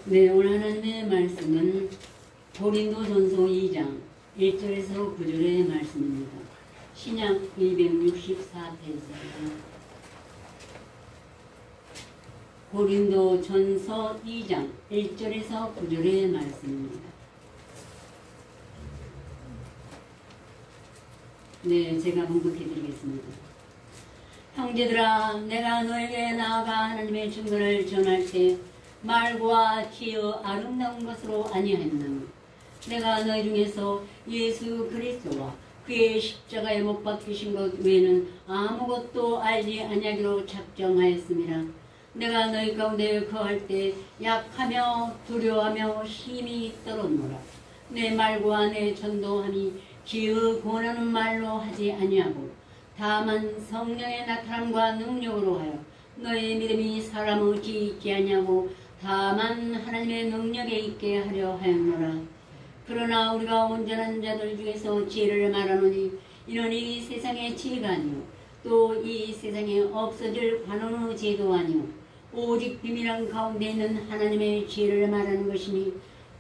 네, 오늘 하나님의 말씀은 고린도전서 2장 1절에서 9절의 말씀입니다. 신약 264페이지입니다. 고린도전서 2장 1절에서 9절의 말씀입니다. 네, 제가 봉독해 드리겠습니다. 형제들아, 내가 너에게 나아가 하나님의 증거를 전할 때 말과 지어 아름다운 것으로 아니하였나. 내가 너희 중에서 예수 그리스도와 그의 십자가에 못 박히신 것 외에는 아무것도 알지 아니하기로 작정하였습니다. 내가 너희 가운데 거할 때 약하며 두려워하며 힘이 떨어노라. 내 말과 내 전도함이 지어 권하는 말로 하지 아니하고 다만 성령의 나타남과 능력으로 하여 너의 믿음이 사람 없이 있지 아니하고 다만 하나님의 능력에 있게 하려 하였노라. 그러나 우리가 온전한 자들 중에서 지혜를 말하노니 이는 이 세상의 지혜가 아니요 또 이 세상에 없어질 관원의 지혜도 아니요 오직 비밀한 가운데 있는 하나님의 지혜를 말하는 것이니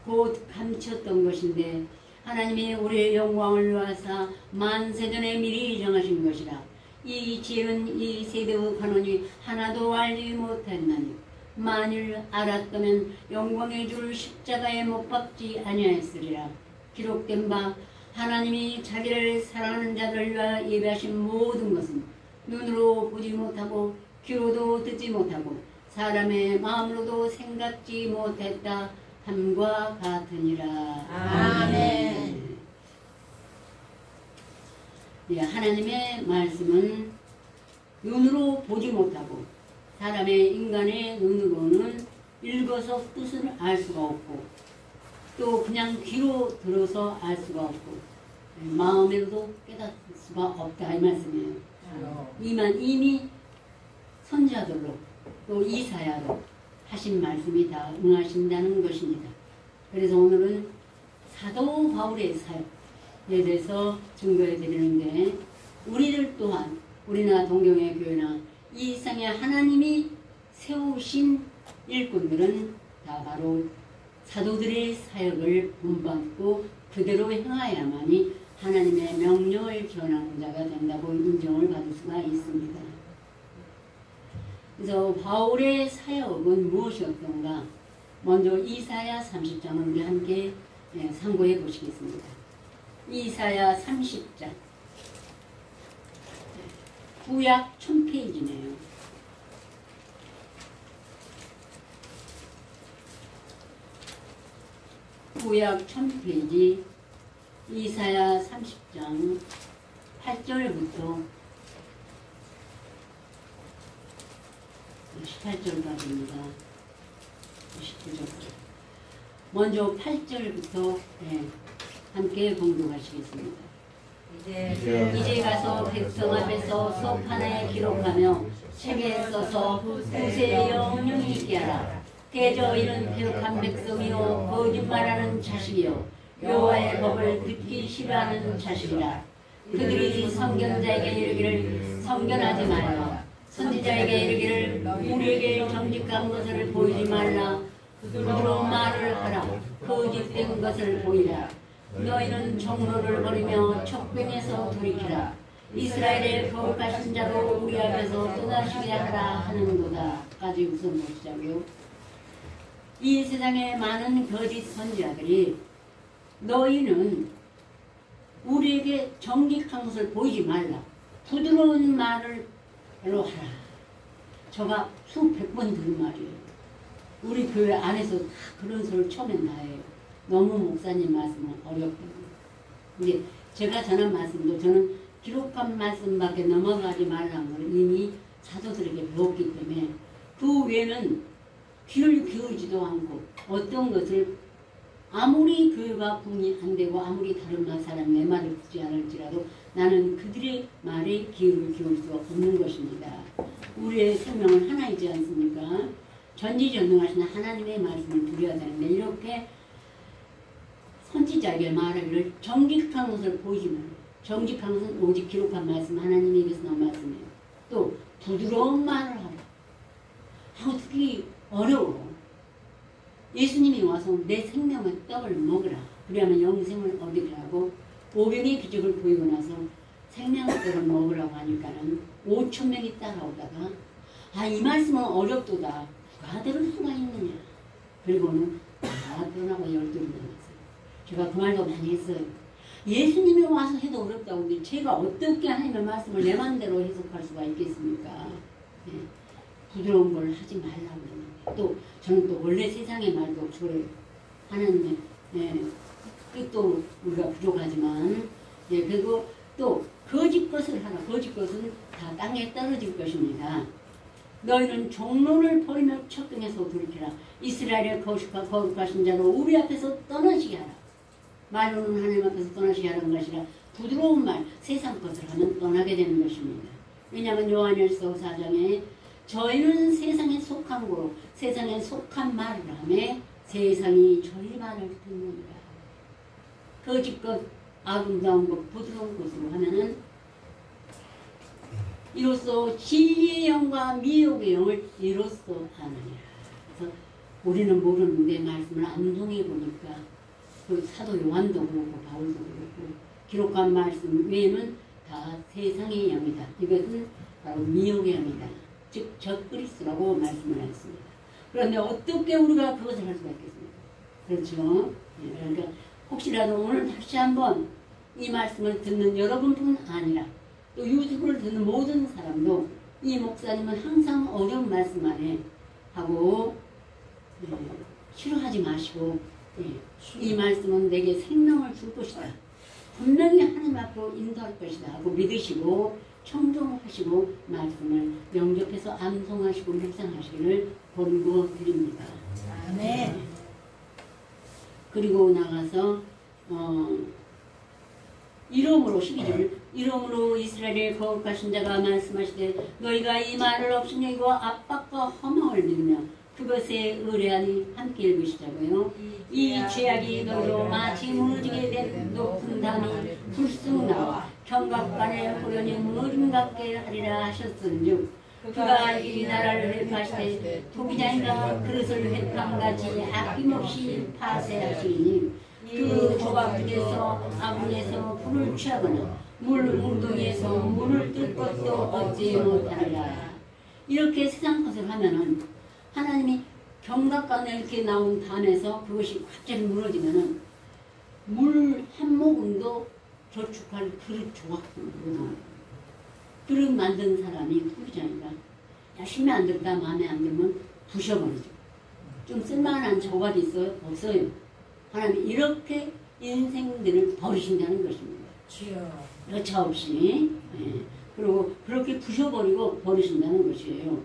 곧 감췄던 것인데 하나님이 우리의 영광을 위하사 만세전에 미리 정하신 것이라. 이 지혜는 이 세대의 관원이 하나도 알지 못했나니 만일 알았다면 영광의 줄 십자가에 못 박지 아니하였으리라. 기록된 바 하나님이 자기를 사랑하는 자들을 위하여 예배하신 모든 것은 눈으로 보지 못하고 귀로도 듣지 못하고 사람의 마음으로도 생각지 못했다 함과 같으니라. 아멘. 네, 하나님의 말씀은 눈으로 보지 못하고 사람의 인간의 눈으로는 읽어서 뜻을 알 수가 없고 또 그냥 귀로 들어서 알 수가 없고 마음으로도 깨닫을 수가 없다 이 말씀이에요. 이미 선자들로 또 이사야로 하신 말씀이 다 응하신다는 것입니다. 그래서 오늘은 사도 바울의 사역에 대해서 증거해 드리는데 우리들 또한 우리나 동경의 교회나 이 세상에 하나님이 세우신 일꾼들은 다 바로 사도들의 사역을 본받고 그대로 행하야만이 하나님의 명령을 전하는 자가 된다고 인정을 받을 수가 있습니다. 그래서 바울의 사역은 무엇이었던가 먼저 이사야 30장을 우리 함께 상고해 보시겠습니다. 이사야 30장 구약 1000페이지네요. 구약 1000페이지 이사야 30장 8절부터 18절까지입니다. 19절까지. 먼저 8절부터 함께 봉독하시겠습니다. 이제 가서 백성 앞에서 속 하나에 기록하며 책에 써서 후세에 영영히 있게 하라. 대저 이는 괴룩한 백성이요 거짓말하는 자식이요 여호와의 법을 듣기 싫어하는 자식이라. 그들이 선견자에게 이르기를 선견하지 말라. 선지자에게 이르기를 우리에게 정직한 것을 보이지 말라. 그들로 말을 하라. 거짓된 것을 보이라. 너희는 종로를 버리며 척병에서 돌이키라. 이스라엘의 거룩하신 자로 우리 앞에서 떠나시게 하라 하는도다. 까지 우선 보시자고요. 이 세상에 많은 거짓 선지자들이 너희는 우리에게 정직한 것을 보이지 말라. 부드러운 말을 로 하라. 저가 수백 번 들은 말이에요. 우리 교회 안에서 다 그런 소리를 처음엔 다 해요. 너무 목사님 말씀은 어렵거든요. 근데 제가 전한 말씀도 저는 기록한 말씀밖에 넘어가지 말라는 걸 이미 사도들에게 배웠기 때문에 그 외에는 귀를 기울이지도 않고 어떤 것을 아무리 교회가 분이 안 되고 아무리 다른 사람 내 말을 듣지 않을지라도 나는 그들의 말에 귀를 기울일 수 없는 것입니다. 우리의 생명은 하나이지 않습니까? 전지전능하신 하나님의 말씀을 드려야 되는데 이렇게 선지자에게 말하기를 정직한 것을 보이지 말고 정직한 것은 오직 기록한 말씀 하나님이 입에서 나온 말씀이에요. 또 부드러운 말을 하라. 듣기 어려워. 예수님이 와서 내 생명의 떡을 먹으라. 그러면 영생을 얻으라고 오병의 기적을 보이고 나서 생명의 떡을 먹으라고 하니까는 5,000명이 따라오다가 이 말씀은 어렵도다. 누가 들을 수가 있느냐. 그리고는 다 떠나고 12명 남았어요. 제가 그 말도 많이 했어요. 예수님이 와서 해도 어렵다고 하는데 제가 어떻게 하나님의 말씀을 내 마음대로 해석할 수가 있겠습니까? 예. 부드러운 걸 하지 말라고 그러는데 또 저는 또 원래 세상의 말도 좋아해요. 하나님의 뜻도 우리가 부족하지만 그리고 또 거짓 것을 하라. 거짓 것은 다 땅에 떨어질 것입니다. 너희는 종로를 버리며 척등에서 돌이키라. 이스라엘의 거룩하신 자로 우리 앞에서 떠나시게 하라. 말로는 하나님 앞에서 떠나시게 하라는 것이라 부드러운 말, 세상 것을 하면 떠나게 되는 것입니다. 왜냐하면 요한일서 4장에 저희는 세상에 속한 거로 세상에 속한 말을 하며 세상이 저희 말을 듣는다. 거짓 것, 아름다운 것, 부드러운 것으로 하면은 이로써 진리의 영과 미혹의 영을 이로써 하느니라. 그래서 우리는 모르는데 말씀을 암송해 보니까 그 사도 요한도 그렇고 바울도 그렇고 기록한 말씀 외에는 다 세상의 영이다. 이것은 바로 미혹의 영이다. 즉 적그리스도라고 말씀을 했습니다. 그런데 어떻게 우리가 그것을 할 수가 있겠습니까? 그렇죠? 그러니까 혹시라도 오늘 다시 한번 이 말씀을 듣는 여러분뿐 아니라 또 유튜브를 듣는 모든 사람도 이 목사님은 항상 어려운 말씀 안에 하고 싫어하지 마시고 이 말씀은 내게 생명을 줄 것이다. 분명히 하나님 앞으로 인도할 것이다 하고 믿으시고 청종하시고 말씀을 영접해서 암송하시고 묵상하시기를 권고드립니다. 아멘. 그리고 나가서 이러므로 12절 이러므로 이스라엘의 거룩하신 자가 말씀하시되 너희가 이 말을 없인 여기고 압박과 허망을 믿으며 그것에 의뢰하니 함께 읽으시자고요. 이 죄악이 너희로 마치 무너지게 된 높은 담이 불쑥 나와 경각간에 호련히 무너짐 같게 하리라 하셨은즉 그가 이 나라를 회파하시되 도기장이가 그릇을 회탕같이 아낌없이 파쇄하시니 그 조각 중에서 아궁에서 불을 취하거나 물 웅덩이에서 물을 뜰 것도 얻지 못하리라. 이렇게 세상 것을 하면은 하나님이 경각간에 이렇게 나온 담에서 그것이 갑자기 무너지면은 물 한 모금도 저축할 그릇 조각도 무너져요. 그릇 만든 사람이 토기장이다. 열심히 안 들다 마음에 안 들면 부셔버리죠. 좀 쓸만한 조각이 있어요? 없어요. 하나님이 이렇게 인생들을 버리신다는 것입니다. 여차 없이. 그리고 그렇게 부셔버리고 버리신다는 것이에요.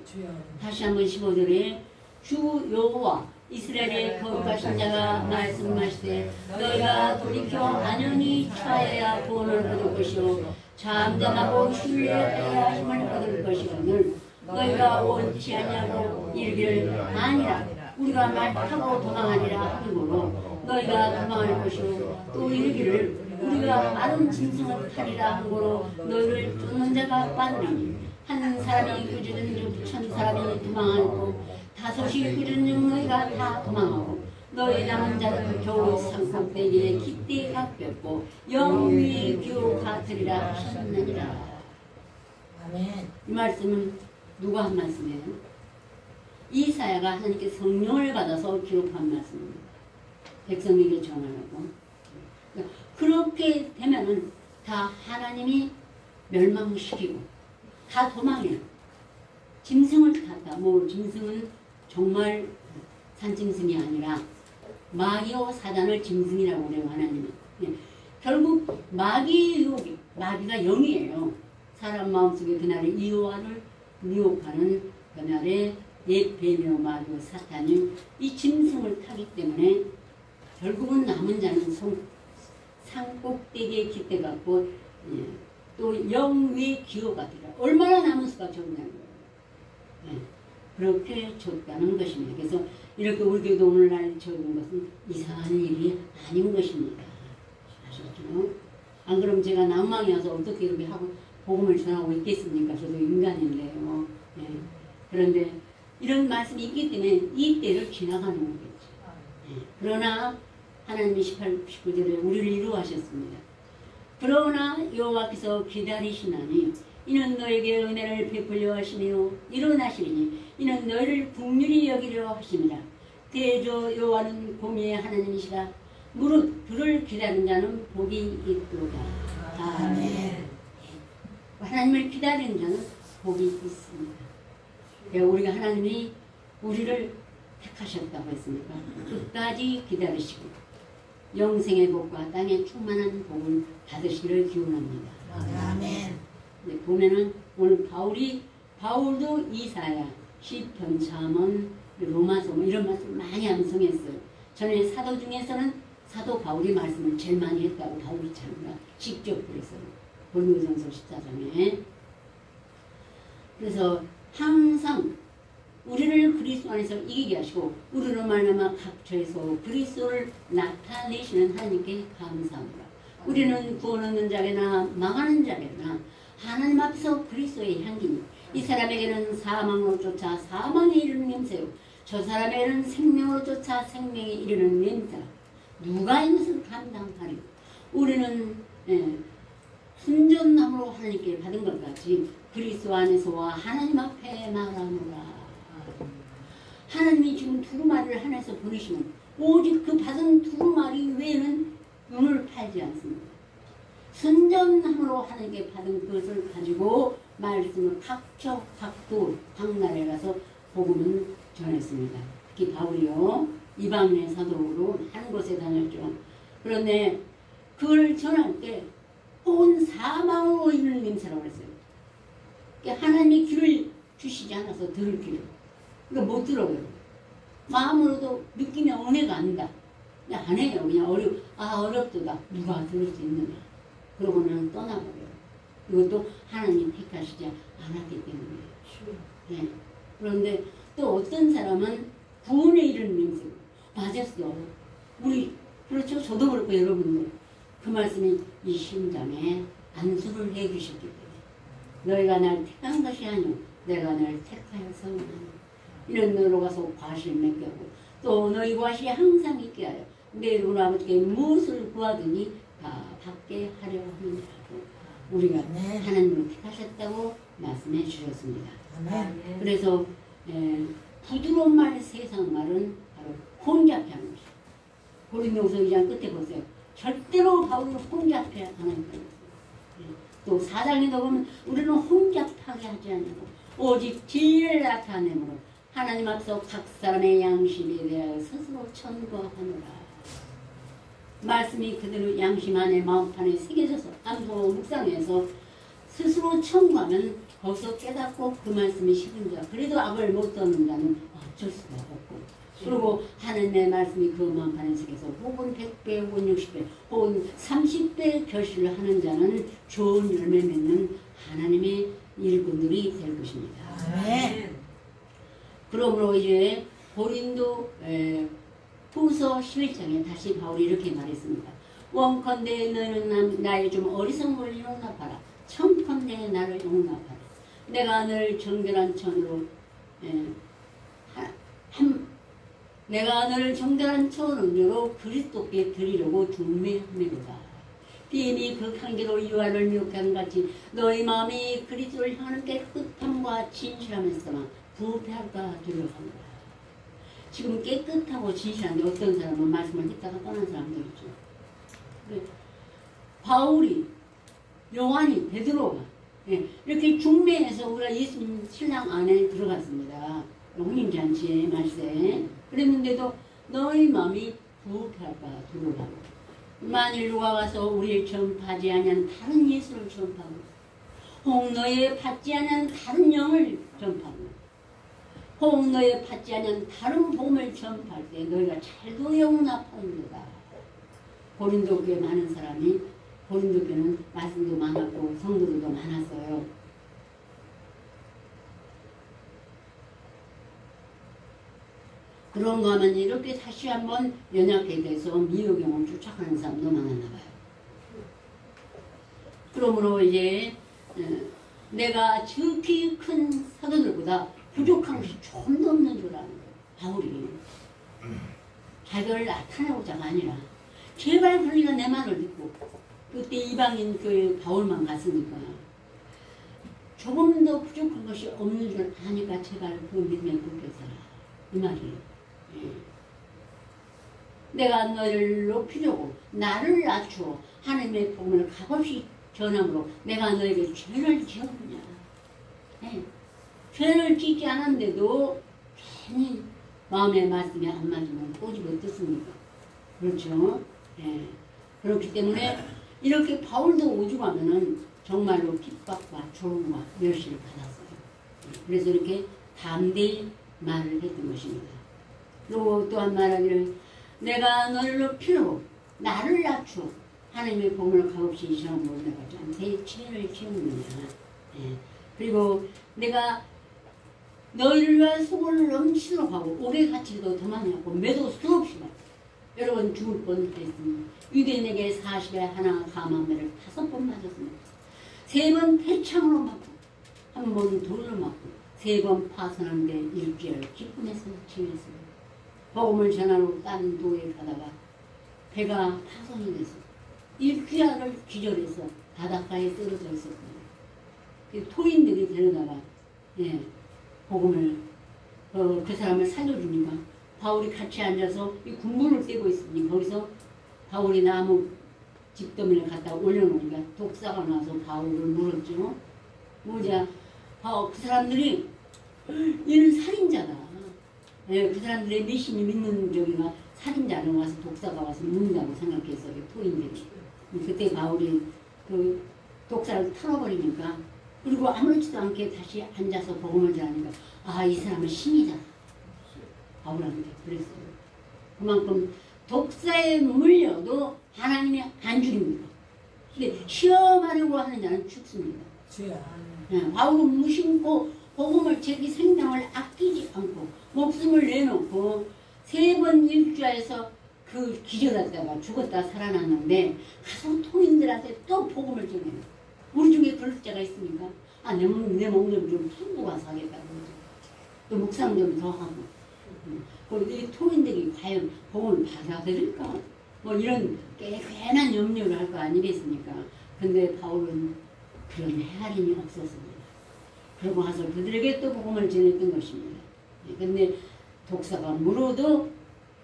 다시 한번 15절에 주 여호와 이스라엘의 거룩하신 자가 말씀하시되 너희가 돌이켜 안연히 처하여야 구원을 얻을 것이요 잠잠하고 신뢰하여야 힘을 얻을 것이거늘 너희가 원치 아니하고 이르기를 아니라 우리가 말 타고 도망하리라 하므로 너희가 도망할 것이요 또 이르기를 우리가 마른 짐승을 타리라 하므로 너희를 쫓는 자가 빠르니 한 사람이 꾸짖은 즉 1000사람이 도망하고 5이 꾸짖은 즉 너희가 다 도망하고 너희 남은 자는 겨우 산꼭대기에 깊이 가볍고 영 위에 기호 같으리라 하셨느니라. 아멘. 이 말씀은 누가 한 말씀이에요? 이사야가 하나님께 성령을 받아서 기록한 말씀입니다. 백성에게 전하라고. 그렇게 되면은 다 하나님이 멸망시키고 다 도망해요. 짐승을 탔다. 뭐 짐승은 정말 산짐승이 아니라 마귀와 사단을 짐승이라고 그래요. 하나님은. 결국 마귀의 유혹이 마귀가 영이에요. 사람 마음속에 그날의 이호와를 미혹하는 그날의 옛 뱀이요 마귀요 사탄이 이 짐승을 타기 때문에 결국은 남은 자는 산꼭대기에 깃대 갖고 또 영위의 기호가 되라. 얼마나 남은 수가 적냐고요. 그렇게 줬다는 것입니다. 그래서 이렇게 우리 교도 오늘날 적은 것은 이상한 일이 아닌 것입니다. 아셨죠? 안 그러면 제가 낭망이 와서 어떻게 이렇게 하고 복음을 전하고 있겠습니까? 저도 인간인데요. 그런데 이런 말씀이 있기 때문에 이 때를 지나가는 거겠죠. 그러나 하나님이 18, 19절에 우리를 이루하셨습니다. 그러나 여호와께서 기다리시나니 이는 너에게 은혜를 베풀려 하시며 일어나시리니 이는 너희를 긍휼히 여기려 하심이라. 대저 여호와는 공의의 하나님이시라. 무릇 그를 기다리는 자는 복이 있도다. 아멘. 하나님을 기다리는 자는 복이 있습니다. 우리가 하나님이 우리를 택하셨다고 했습니까? 끝까지 기다리시고 영생의 복과 땅의 충만한 복을 받으시기를 기원합니다. 아멘. 네, 보면은 오늘 바울도 이사야, 시편, 잠언, 로마서 뭐 이런 말씀 많이 암송했어요. 전에 사도 중에서는 사도 바울이 말씀을 제일 많이 했다고 바울이 참가 직접 그랬어요. 고린도전서 14장에. 그래서 항상 우리를 그리스도 안에서 이기게 하시고 우리로 말미암아 각처에서 그리스도를 나타내시는 하나님께 감사합니다. 우리는 구원 얻는 자게나 망하는 자게나 하나님 앞에서 그리스도의 향기니 이 사람에게는 사망으로 쫓아 사망에 이르는 냄새요 저 사람에게는 생명으로 쫓아 생명에 이르는 냄새라. 누가 이것을 감당하리요. 우리는 순전함으로 하나님께 받은 것 같이 그리스도 안에서와 하나님 앞에 말하노라. 하나님이 지금 두루마리를 하나에서 보내시면 오직 그 받은 두루마리 외에는 눈을 팔지 않습니다. 순전함으로 하나님께 받은 그것을 가지고 말씀을 각처 각도 각나라에 가서 복음을 전했습니다. 특히 바울이요 이방인의 사도로 한 곳에 다녔죠. 그런데 그걸 전할 때 온 사망으로 이르는 냄새라고 그랬어요. 그러니까 하나님이 길을 주시지 않아서 들을 길을 그러니까 못 들어요. 마음으로도 느끼면 은혜가 아니다. 그냥 안 해요. 그냥 어렵도다. 누가 들을 수 있느냐. 그러고는 떠나버려요. 이것도 하나님 택하시지 않았기 때문이에요. 네. 그런데 또 어떤 사람은 구원에 이르는 냄새고 맞았어. 우리 그렇죠. 저도 그렇고 여러분도 그 말씀이 이 심장에 안수를 해주셨기 때문에 너희가 날 택한 것이 아니오 내가 널 택하여서 나니 이런 너로 가서 과실 맺게 하고 또 너희 과실이 항상 있게 하여 내 이름으로 아버지께 무엇을 구하더니 다 받게 하려 함이라고 우리가 하나님으로 택하셨다고 말씀해 주셨습니다. 그래서 부드러운 말 세상 말은 바로 혼잡해 하는 것이에요. 고린도후서 2장 끝에 보세요. 절대로 바울을 혼잡해 하는 거예요. 또 4장에도 보면 우리는 혼잡하게 하지 않고 오직 진리를 나타내므로 하나님 앞서 각 사람의 양심에 대하여 스스로 천거하노라. 말씀이 그대로 양심 안에 마음판에 새겨져서 암소 묵상해서 스스로 청구하면 거기서 깨닫고 그 말씀이 식은 자 그래도 악을 못 듣는 자는 어쩔 수가 없고 그리고 하나님의 말씀이 그 마음판에 새겨서 혹은 100배 혹은 60배 혹은 30배 결실을 하는 자는 좋은 열매 맺는 하나님의 일꾼들이 될 것입니다. 아멘. 그러므로 이제 고린도 후서 11장에 다시 바울이 이렇게 말했습니다. 원컨대 너는 나의 좀 어리석은 걸 용납하라. 청컨대 나를 용납하라. 내가 늘 정결한 천으로 내가 너를 정결한 천으로 그리스도께 드리려고 중매함이로다. 비임이 극한계로 유아를 미혹한 같이 너희 마음이 그리스도를 향하는 깨끗함과 진실함에서만 부패할까 두려워한다. 지금 깨끗하고 진실한데 어떤 사람은 말씀을 듣다가 떠난 사람도 있죠. 바울이, 요한이, 베드로가 이렇게 중매해서 우리가 예수님 신랑 안에 들어갔습니다. 혼인잔치의 말세. 그랬는데도 너희 마음이 부패할까 두려워하고 만일 누가 가서 우리를 전파하지 아니한 다른 예수를 전파하고 혹 너의 받지 않은 다른 영을 전파하고 혹 너의 받지 않은 다른 복음을 전파할 때 너희가 잘도 용납하는도다. 고린도 교회 많은 사람이 고린도 교회는 말씀도 많았고 성도들도 많았어요. 그런 거 하면 이렇게 다시 한번 연약하게 돼서 미혹영을 쫓아가는 사람도 많았나 봐요. 그러므로 이제 내가 지극히 큰 사도들보다 부족한 것이 좀 더 없는 줄 아는 거예요. 바울이 자기를 나타내고자가 아니라 제발 그러니까 내 말을 듣고 그때 이방인 교회 바울만 갔으니까 조금 더 부족한 것이 없는 줄 아니까 제발 그 믿음에 굳게 살아. 이 말이에요. 예. 내가 너희를 높이려고 나를 낮추어 하나님의 복음을 값없이 전함으로 내가 너에게 죄를 지었느냐. 예. 죄를 짓지 않았는데도 괜히 마음의 말씀이 안 맞으면 꼬집어 뜯습니까? 그렇죠? 예. 그렇기 때문에 이렇게 바울도 오죽하면은 정말로 핍박과 조롱과 멸시를 받았어요. 그래서 이렇게 담대히 말을 했던 것입니다. 그리고 또한 말하기를 내가 너를 높이고 나를 낮추어 하나님의 복음을 값없이 이 시험으로 내가 내 죄를 지었느냐. 예. 그리고 내가 너희를 위하여 수고를 넘치도록 하고 옥에 갇히기도 더 많이 하고 매도 수없이 받고 여러 번 죽을 뻔했으니 유대인에게 40에 하나 감한 매를 5번 맞았습니다. 3번 패창으로 맞고 1번 돌로 맞고 3번 파선하는데 일주일 기쁨에서 지냈습니다. 복음을 전하러 딴 도에 가다가 배가 파손이 돼서 일주일을 기절해서 바닷가에 떨어져 있었습니다. 토인들이 데려다가 예, 복음을 그 사람을 살려주니까 바울이 같이 앉아서 이 군부를 떼고 있으니 거기서 바울이 나무 집더미를 갖다 올려놓으니까 독사가 나서 바울을 물었죠. 뭐냐, 그 사람들이 얘는 살인자다. 예, 그 사람들의 미신이 믿는 저기가 살인자는 와서 독사가 와서 묻는다고 생각했어요. 토인들이. 그때 바울이 그 독사를 털어버리니까 그리고 아무렇지도 않게 다시 앉아서 복음을 전하니까 이 사람은 신이다. 바울한테 그랬어요. 그만큼 독사에 물려도 하나님이 안 죽입니다. 근데 시험하려고 하는 자는 죽습니다. 바울은 무심코 복음을 자기 생명을 아끼지 않고 목숨을 내놓고 3번 일주에서 그 기절했다가 죽었다 살아났는데 가서 토인들한테 또 복음을 전해요. 우리 중에 그럴 자가 있습니까? 내 몸 좀 풀고 가서 하겠다고 또 묵상 좀 더 하고 그리고 이 토인들이 과연 복음을 받아들일까? 뭐 이런 괜한 염려를 할 거 아니겠습니까? 근데 바울은 그런 헤아림이 없었습니다. 그러고 와서 그들에게 또 복음을 전했던 것입니다. 근데 독사가 물어도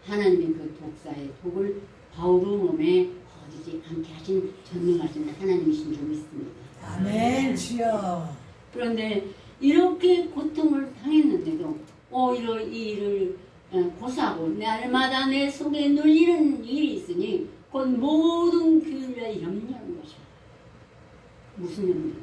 하나님의 그 독사의 독을 바울의 몸에 거두지 않게 하신 전능하신 하나님이신 줄 믿습니다. 아멘 주여. 그런데 이렇게 고통을 당했는데도 오히려 이 일을 고사하고 날마다 내 속에 눌리는 일이 있으니 곧 모든 교회를 염려하는 것이야. 무슨 염려?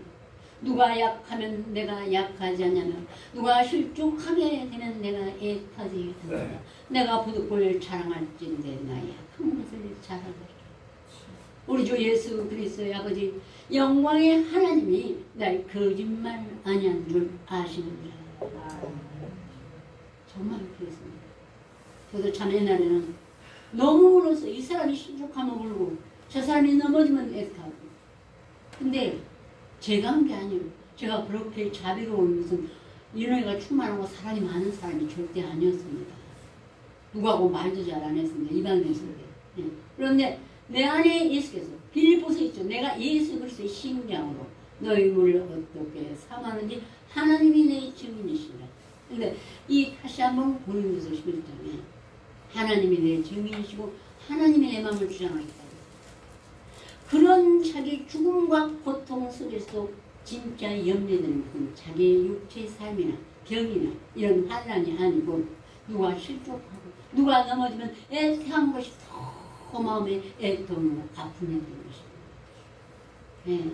누가 약하면 내가 약하지 않냐면 누가 실족하게 되면 내가 애타지 않는다. 내가 부득불 자랑할진데 나의 약한 것을 자랑하리라. 우리 주 예수 그리스도의 아버지 영광의 하나님이 날 거짓말 아니한 줄 아시느니라. 정말 그렇습니다. 저도 참 옛날에는 너무 울어서 이 사람이 실족하면 울고 저 사람이 넘어지면 애타고 근데 제가 한 게 아니에요. 제가 그렇게 자비로운 무슨 인원이가 충만하고 사람이 많은 사람이 절대 아니었습니다. 누구하고 말도 잘 안 했습니다. 이방인에서도. 예. 그런데 내 안에 예수께서 빌보서 있죠. 내가 예수 그리스도의 심장으로 너희 물을 어떻게 삼았는지 하나님이 내 증인이시라. 근데 이 다시 한번 고린도서 11장에 하나님이 내 증인이시고 하나님이 내 마음을 주장하겠다. 그런 자기 죽음과 고통 속에서 진짜 염려되는 건 자기의 육체의 삶이나 병이나 이런 환난이 아니고 누가 실족하고 누가 넘어지면 애타한 것이 더 마음에 애통으로 아픔이 되는 것입니다. 네.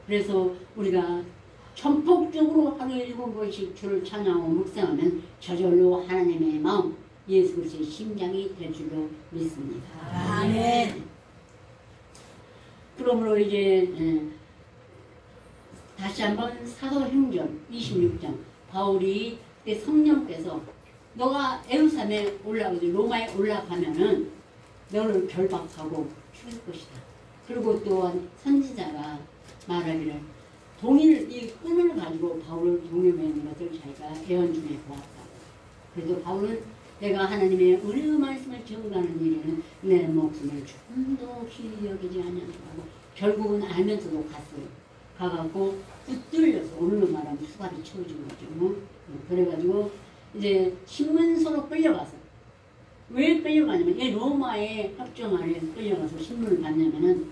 그래서 우리가 전폭적으로 하루에 7번씩 주를 찬양하고 묵상하면 저절로 하나님의 마음 예수 그리스도의 심장이 될 줄로 믿습니다. 아멘. 그러므로 이제 다시 한번 사도행전 26장 바울이 그때 성령께서 너가 에루살렘에 올라가지 로마에 올라가면은 너를 결박하고 죽일 것이다. 그리고 또한 선지자가 말하기를 동일 이 끈을 가지고 바울을 동요매는 것을 자기가 예언 중에 보았다. 그래서 바울은 내가 하나님의 은혜의 말씀을 전가하는 일에는 내 목숨을 조금도 귀히 여기지 않냐고 결국은 알면서도 갔어요. 가갖고 붙들려서 오늘로 말하면 수갑이 채워진 거죠. 그래가지고 이제 신문소로 끌려가서 왜 끌려가냐면 이 로마의 협정 안에 끌려가서 신문을 받냐면은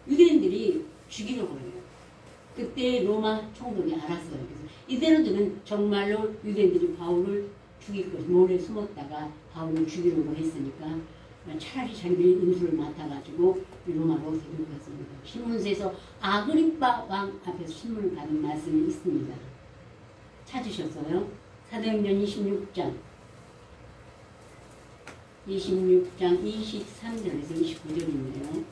유대인들이 죽이려고 해요. 그때 로마 총독이 알았어요. 그래서 이대로 두면 정말로 유대인들이 바울을 죽일 것이 몰래 숨었다가 바울을 죽이려고 했으니까 차라리 자기들이 인수를 맡아가지고 로마로 데려갔습니다. 신문서에서 아그리빠 왕 앞에서 신문을 받은 말씀이 있습니다. 찾으셨어요? 사도행전 26장 23절에서 29절인데요.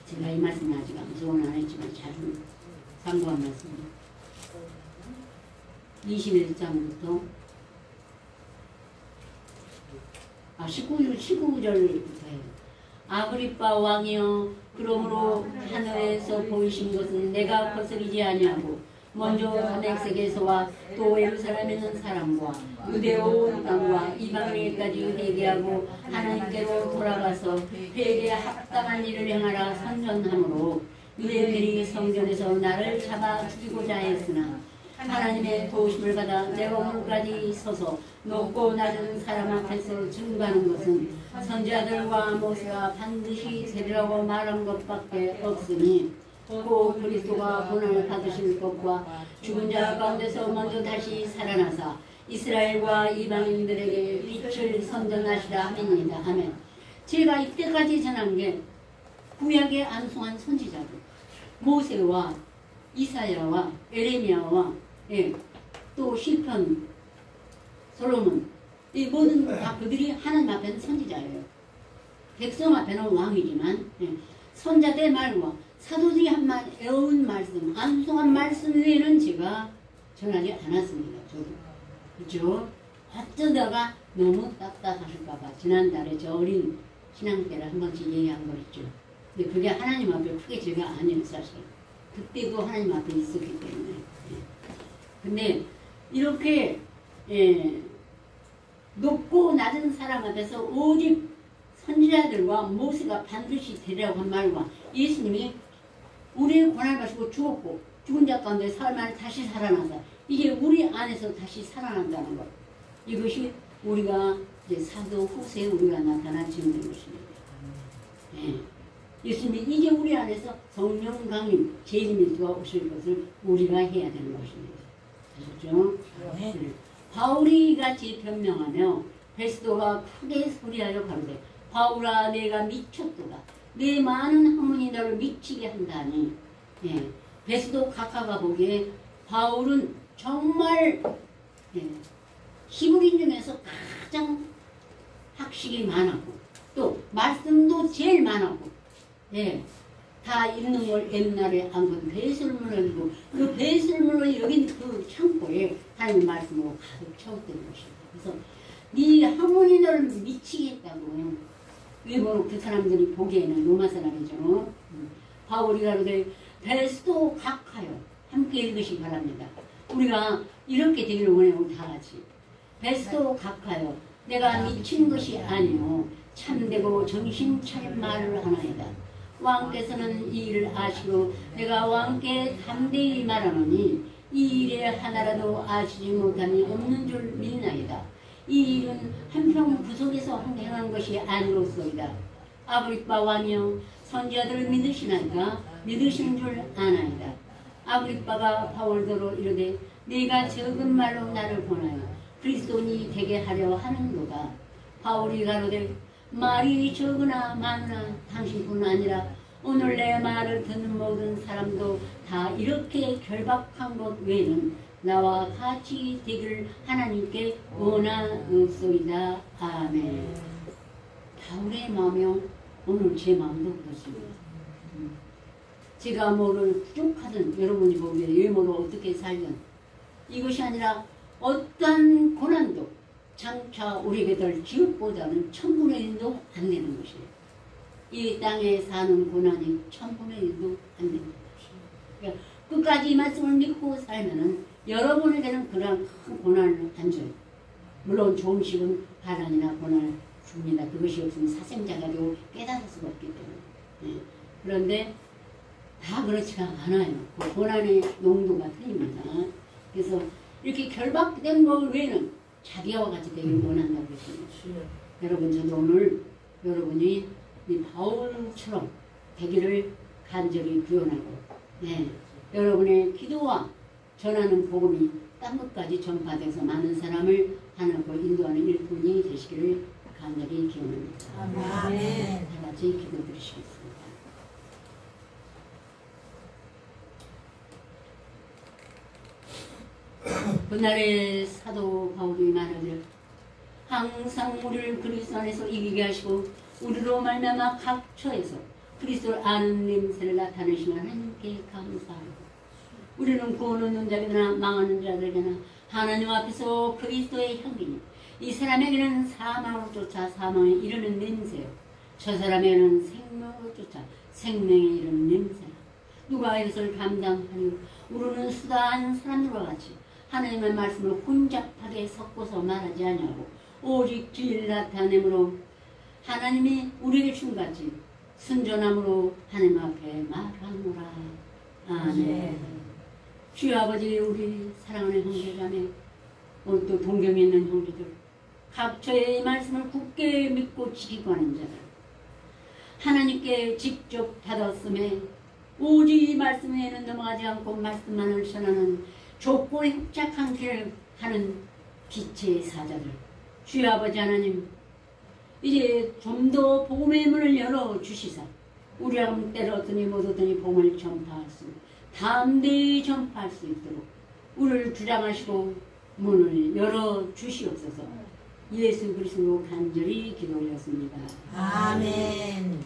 제가 이 말씀을 아직 암송은 안 했지만 자주 상고한 말씀입니다. 21장부터 19절부터 해요. 아그리빠 왕이여 그러므로 하늘에서 보이신 것은 내가 거스리지 아니하고 먼저 다메섹에서와 또 예루살렘에 있는 사람과 유대 온 땅과 이방인에까지 회개하고 하나님께로 돌아가서 회개에 합당한 일을 행하라 선전함으로 유대인들이 성전에서 나를 잡아 죽이고자 했으나 하나님의 도우심을 받아 내가 오늘까지 서서 높고 낮은 사람 앞에서 증거하는 것은 선지자들과 모세가 반드시 세리라고 말한 것밖에 없으니 곧 그리스도가 고난을 받으실 것과 죽은 자 가운데서 먼저 다시 살아나사 이스라엘과 이방인들에게 빛을 선전하시라 하매니이다. 아멘. 제가 이때까지 전한 게 구약에 암송한 선지자들 모세와 이사야와 에레미야와 또 시편 솔로몬 이 모든 다 그들이 하나님 앞에는 선지자예요. 백성 앞에는 왕이지만 선자들의 말과 사도들이 한 말, 애운 말씀, 암송한 말씀 외에는 제가 전하지 않았습니다. 저도. 그죠? 어쩌다가 너무 딱딱하실까봐 지난달에 저 어린 신앙 때를 한 번씩 얘기한 거 있죠. 근데 그게 하나님 앞에 크게 제가 아니에요, 사실. 그때도 하나님 앞에 있었기 때문에. 근데 이렇게 높고 낮은 사람 앞에서 오직 선지자들과 모세가 반드시 되리라고 한 말과 예수님이 우리의 고난을 받으시고 죽었고 죽은 자 가운데 사흘 만에 다시 살아나서 이게 우리 안에서 다시 살아난다는 것. 이것이 우리가 이제 사도 후세에 우리가 나타난 증거인 것입니다. 예수님이 이제 우리 안에서 성령 강림 재림일주가 오실 것을 우리가 해야 되는 것입니다. 아셨죠? 바울이 같이 변명하며 베스도가 크게 소리하여 가로되 바울아 내가 미쳤도다. 내 많은 학문이 너를 미치게 한다니. 베스도 각하가 보기에 바울은 정말 히브리인 중에서 가장 학식이 많았고 또 말씀도 제일 많았고 다 읽는 걸 옛날에 안건 배설문을 읽고 그 배설문을 여긴 그 창고에 하나님 말씀으로 가득 채웠던 것입니다. 그래서 네 학문이 너를 미치겠다고 일본어 그 사람들이 보기에는 로마 사람이죠. 바울이 가로되 베스도 각하여 함께 읽으시기 바랍니다. 우리가 이렇게 되기를 원해요. 다 같이. 베스도 각하여 내가 미친 것이 아니요 참되고 정신 차린 말을 하나이다. 왕께서는 이 일을 아시고 내가 왕께 담대히 말하노니 이 일에 하나라도 아시지 못함이 없는 줄 믿나이다. 이 일은 한평 구속에서 행한 것이 아니로소이다. 아그리빠 왕이여 선지자들을 믿으시나이까 믿으시는 줄 아나이다. 아그리빠가 바울더러 이르되 네가 적은 말로 나를 보나요 그리스도인이 되게 하려 하는도다. 바울이 가로되 말이 적으나 많으나 당신뿐 아니라 오늘 내 말을 듣는 모든 사람도 다 이렇게 결박한 것 외에는 나와 같이 되기를 하나님께 원하옵소이다. 아멘. 바울의 마음이요 오늘 제 마음도 그렇습니다. 제가 뭐를 부족하든 여러분이 보기에 외모로 어떻게 살든 이것이 아니라 어떤 고난도 장차 우리에게 될 지옥보다는 천분의 1도 안 되는 것이에요. 이 땅에 사는 고난이 천분의 1도 안 됩니다. 그러니까 끝까지 이 말씀을 믿고 살면은 여러분에게는 그런 큰 고난을 안 줘요. 물론 조금씩은 바람이나 고난을 줍니다. 그것이 없으면 사생자가 되고 깨달을 수가 없기 때문에. 네. 그런데 다 그렇지가 않아요. 그 고난의 농도가 틀립니다. 그래서 이렇게 결박된 것 외에는 자기와 같이 되길 원한다고 했습니다. 여러분, 저도 오늘 여러분이 이 바울처럼 되기를 간절히 구원하고, 네. 여러분의 기도와 전하는 복음이 땅끝까지 전파돼서 많은 사람을 하나님과 인도하는 일꾼이 되시기를 간절히 기원합니다. 아멘. 다 같이 기도드리시겠습니다. 그날의 사도 바울이 말하기를 항상 우리를 그리스도 안에서 이기게 하시고 우리로 말미암아 각 처에서 그리스도를 아는 냄새를 나타내시는 하나님께 감사하고 우리는 구원 얻는 자에게나 망하는 자들에게나 하나님 앞에서 그리스도의 향기니 이 사람에게는 사망으로 쫓아 사망에 이르는 냄새요 저 사람에게는 생명으로 쫓아 생명에 이르는 냄새라. 누가 이것을 감당하리요? 우리는 수다한 사람들과 같이 하나님의 말씀을 혼잡하게 섞어서 말하지 아니하고 오직 진리를 나타내므로 하나님이 우리에게 준 같이 순전함으로 하나님 앞에 말하노라. 아멘. 주여 아버지, 우리 사랑하는 형제자매, 오늘 또 동경에 있는 형제들, 각처의 말씀을 굳게 믿고 지키고 하는 자들, 하나님께 직접 받았음에 오직 이 말씀 외에는 넘어가지 않고 말씀만을 전하는 좁고 협착한 길을 하는 빛의 사자들, 주여 아버지 하나님, 이제 좀 더 복음의 문을 열어주시사 우리가 때로더니 못오더니 복음을 전파할 수 담대히 전파할 수 있도록 우리를 주장하시고 문을 열어주시옵소서. 예수 그리스도로 간절히 기도 올렸습니다. 아멘.